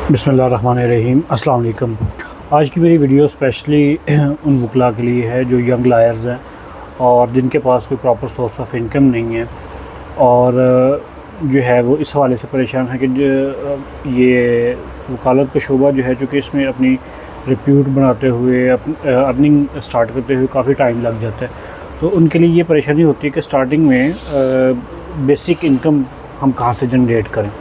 बिस्मिल्लाहिर्रहमानिर्रहीम। अस्सलाम वालेकुम। आज की मेरी वीडियो स्पेशली उन वकला के लिए है जो यंग लायर्स हैं और जिनके पास कोई प्रॉपर सोर्स ऑफ इनकम नहीं है और जो है वो इस हवाले से परेशान है कि ये वकालत का शोबा जो है चूँकि इसमें अपनी रिप्यूट बनाते हुए अर्निंग स्टार्ट करते हुए काफ़ी टाइम लग जाता है, तो उनके लिए ये परेशानी होती है कि स्टार्टिंग में बेसिक इनकम हम कहाँ से जनरेट करें।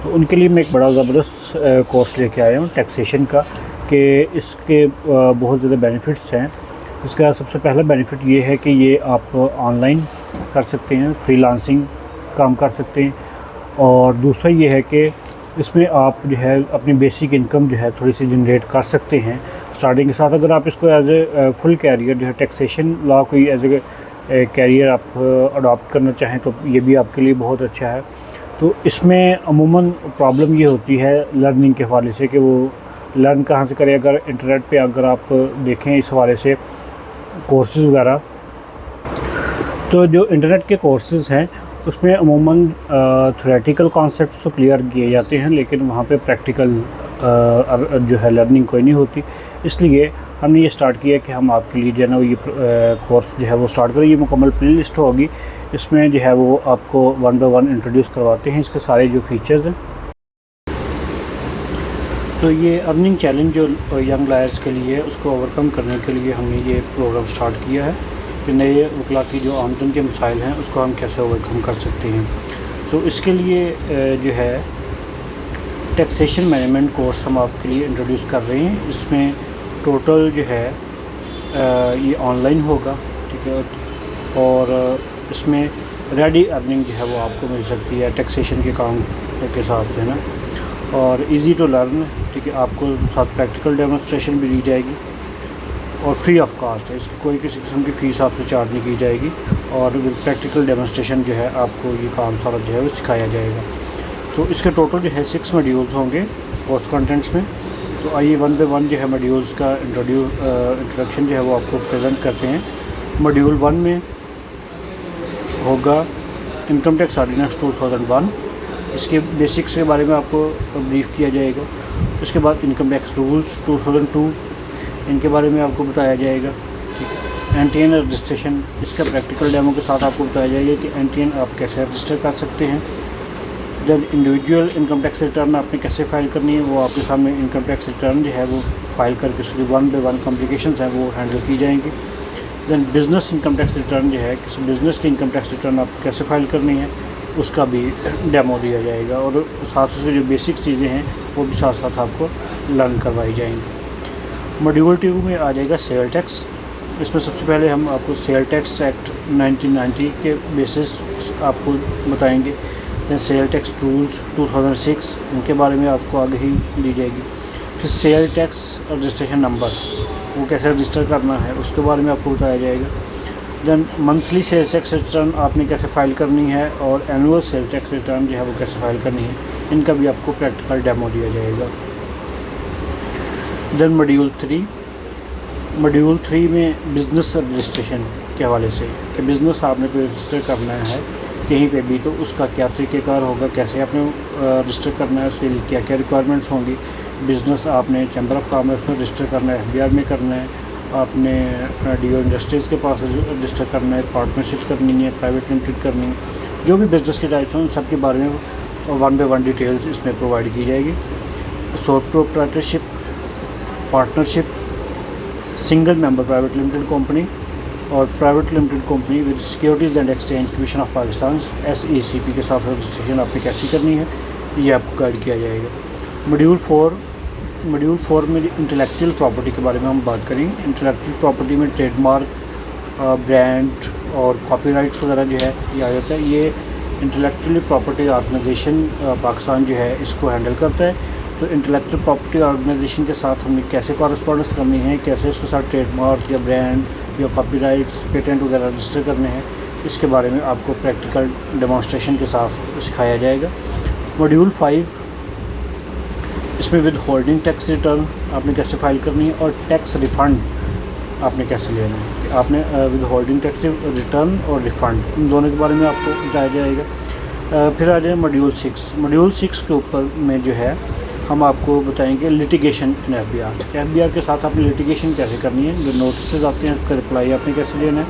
तो उनके लिए मैं एक बड़ा ज़बरदस्त कोर्स लेके आया हूँ टैक्सेशन का, कि इसके बहुत ज़्यादा बेनिफिट्स हैं। इसका सबसे पहला बेनिफिट ये है कि ये आप ऑनलाइन कर सकते हैं, फ्रीलांसिंग काम कर सकते हैं, और दूसरा ये है कि इसमें आप जो है अपनी बेसिक इनकम जो है थोड़ी सी जनरेट कर सकते हैं स्टार्टिंग के साथ। अगर आप इसको एज ए फुल कैरियर जो है टैक्सेशन लॉ कोई एज ए कैरियर आप अडॉप्ट करना चाहें तो ये भी आपके लिए बहुत अच्छा है। तो इसमें अमूमन प्रॉब्लम ये होती है लर्निंग के हवाले से कि वो लर्न कहाँ से करें। अगर इंटरनेट पे अगर आप देखें इस हवाले से कोर्सेज़ वगैरह, तो जो इंटरनेट के कोर्सेज़ हैं उसमें अमूमन थ्योरेटिकल कॉन्सेप्ट्स तो क्लियर किए जाते हैं, लेकिन वहाँ पे प्रैक्टिकल जो है लर्निंग कोई नहीं होती। इसलिए हमने ये स्टार्ट किया कि हम आपके लिए जो है ना ये कोर्स जो है वो स्टार्ट करें। ये मुकम्मल प्ले लिस्ट होगी, इसमें जो है वो आपको वन बाय वन इंट्रोड्यूस करवाते हैं इसके सारे जो फीचर्स हैं। तो ये अर्निंग चैलेंज जो यंग लायर्स के लिए है उसको ओवरकम करने के लिए हमने ये प्रोग्राम स्टार्ट किया है कि नए वकला की जो आमदन के मसाइल हैं उसको हम कैसे ओवरकम कर सकते हैं। तो इसके लिए जो है टैक्सेशन मैनेजमेंट कोर्स हम आपके लिए इंट्रोड्यूस कर रहे हैं। इसमें टोटल जो है ये ऑनलाइन होगा, ठीक है, और इसमें रेडी अर्निंग जो है वो आपको मिल सकती है टैक्सेशन के काम के साथ, है ना, और इजी टू लर्न, ठीक है। आपको साथ प्रैक्टिकल डेमोन्स्ट्रेशन भी दी जाएगी और फ्री ऑफ कॉस्ट है, इसकी कोई किसी किस्म की फ़ीस आपसे चार्ज नहीं की जाएगी, और विद प्रैक्टिकल डेमोन्स्ट्रेशन जो है आपको ये काम सारा जो है वो सिखाया जाएगा। तो इसके टोटल जो है 6 मॉड्यूल्स होंगे कोर्स कंटेंट्स में। तो आइए वन बाय वन जो है मॉड्यूल्स का इंट्रोडक्शन जो है वो आपको प्रेजेंट करते हैं। मॉड्यूल 1 में होगा इनकम टैक्स ऑर्डिनेंस 2001, इसके बेसिक्स के बारे में आपको ब्रीफ किया जाएगा। उसके बाद इनकम टैक्स रूल्स 2002, इनके बारे में आपको बताया जाएगा, ठीक है। एनटीएन रजिस्ट्रेशन, इसका प्रैक्टिकल डेमो के साथ आपको बताया जाएगा कि एनटीएन आप कैसे रजिस्टर कर सकते हैं। Then individual income tax return आपने कैसे फ़ाइल करनी है, वो आपके सामने इनकम टैक्स रिटर्न जो है वो फ़ाइल करके उसकी वन बाय वन कॉम्प्लिकेशंस हैं वो हैंडल की जाएंगी। Then business income tax return जो है, किसी बिज़नेस की इनकम टैक्स रिटर्न आप कैसे फ़ाइल करनी है उसका भी डेमो दिया जाएगा, और साथ उसके जो बेसिक चीज़ें हैं वो भी साथ साथ आपको लर्न करवाई जाएंगी। मॉड्यूल 2 में आ जाएगा सेल टैक्स। इसमें सबसे पहले हम आपको सेल टैक्स एक्ट 1990 के बेसिस आपको बताएंगे। दैन सेल टैक्स रूल्स 2006, इनके बारे में आपको आगे ही दी जाएगी। फिर सेल टैक्स रजिस्ट्रेशन नंबर, वो कैसे रजिस्टर करना है उसके बारे में आपको बताया जाएगा। Then monthly sales tax return आपने कैसे फ़ाइल करनी है, और एनुअल सेल टैक्स रिटर्न जो है वो कैसे फ़ाइल करनी है, इनका भी आपको प्रैक्टिकल डेमो दिया जाएगा। दैन मॉड्यूल 3 में बिज़नेस रजिस्ट्रेशन के हवाले से कि बिज़नेस आपने कोई रजिस्टर करना है कहीं पे भी, तो उसका क्या तरीक़ेकार होगा, कैसे आपने रजिस्टर करना है, उसके लिए क्या क्या रिक्वायरमेंट्स होंगी। बिज़नेस आपने चैम्बर ऑफ कॉमर्स में रजिस्टर करना है, एफबीआर में करना है, आपने डीओ इंडस्ट्रीज़ के पास रजिस्टर करना है, पार्टनरशिप करनी है, प्राइवेट लिमिटेड करनी है, जो भी बिज़नेस के टाइप्स हैं उन सब के बारे में वन बाय वन डिटेल्स इसमें प्रोवाइड की जाएगी। Sole proprietorship, partnership, single member private limited company और private limited company with securities and exchange commission of Pakistan SECP के साथ रजिस्ट्रेशन आपने कैसी करनी है, ये आपको गाइड किया जाएगा। मॉड्यूल 4 में इंटेलेक्चुअल प्रॉपर्टी के बारे में हम बात करेंगे। इंटेलेक्चुअल प्रॉपर्टी में ट्रेडमार्क, ब्रांड और कॉपीराइट्स वगैरह जो है ये आ जाता है। ये इंटेलेक्चुअल प्रॉपर्टी ऑर्गेनाइजेशन पाकिस्तान जो है इसको हैंडल करता है। तो इंटेलेक्चुअल प्रॉपर्टी ऑर्गेनाइजेशन के साथ हमने कैसे कॉरेस्पॉन्डेंस करनी है, कैसे उसके साथ ट्रेडमार्क या ब्रांड या कॉपीराइट्स, पेटेंट वगैरह रजिस्टर करने हैं, इसके बारे में आपको प्रैक्टिकल डेमोन्स्ट्रेशन के साथ सिखाया जाएगा। मॉड्यूल 5, इसमें विद होल्डिंग टैक्स रिटर्न आपने कैसे फ़ाइल करनी है, और टैक्स रिफ़ंड आपने कैसे लेना है। आपने विद होल्डिंग टैक्स रिटर्न और रिफ़ंड, इन दोनों के बारे में आपको बताया जाएगा। फिर आ जाए मॉड्यूल 6 के ऊपर में जो है हम आपको बताएंगे लिटिगेशन इन एफबीआर के साथ आपने लिटिगेशन कैसे करनी है, जो नोटिस आते हैं उसका रिप्लाई आपने कैसे देना है,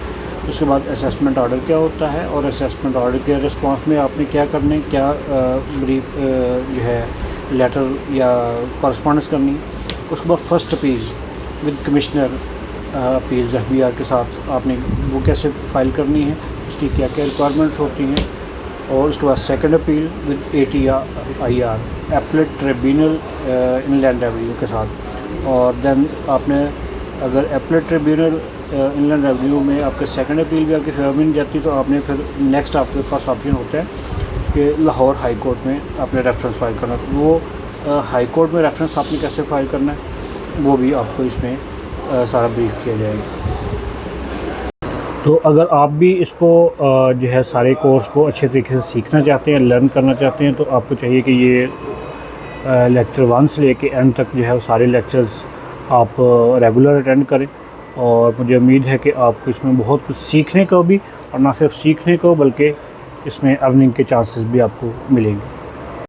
उसके बाद असेसमेंट ऑर्डर क्या होता है और असेसमेंट ऑर्डर के रिस्पांस में आपने क्या करना है, क्या ब्रीफ जो है लेटर या कॉरस्पॉन्डेंस करनी है। उसके बाद first appeal with commissioner appeals FBR के साथ आपने वो कैसे फ़ाइल करनी है, उसकी क्या क्या रिक्वायरमेंट्स होती हैं। और उसके बाद second appeal with ATIR appellate tribunal inland revenue के साथ। और दैन आपने अगर एपलेट ट्रिब्यूनल इनलैंड रेवेन्यू में आपके सेकंड अपील भी आपकी फेवर में नहीं जाती तो आपने फिर नेक्स्ट आपके पास ऑप्शन होता है कि लाहौर हाई कोर्ट में आपने रेफरेंस फाइल करना। वो हाई कोर्ट में रेफरेंस आपने कैसे फ़ाइल करना है वो भी आपको इसमें सारा ब्रीफ किया जाएगा। तो अगर आप भी इसको जो है सारे कोर्स को अच्छे तरीके से सीखना चाहते हैं, लर्न करना चाहते हैं, तो आपको चाहिए कि ये लेक्चर 1 से लेके एंड तक जो है वो सारे लेक्चर्स आप रेगुलर अटेंड करें। और मुझे उम्मीद है कि आपको इसमें बहुत कुछ सीखने को भी, और ना सिर्फ सीखने को बल्कि इसमें अर्निंग के चांसेस भी आपको मिलेंगे।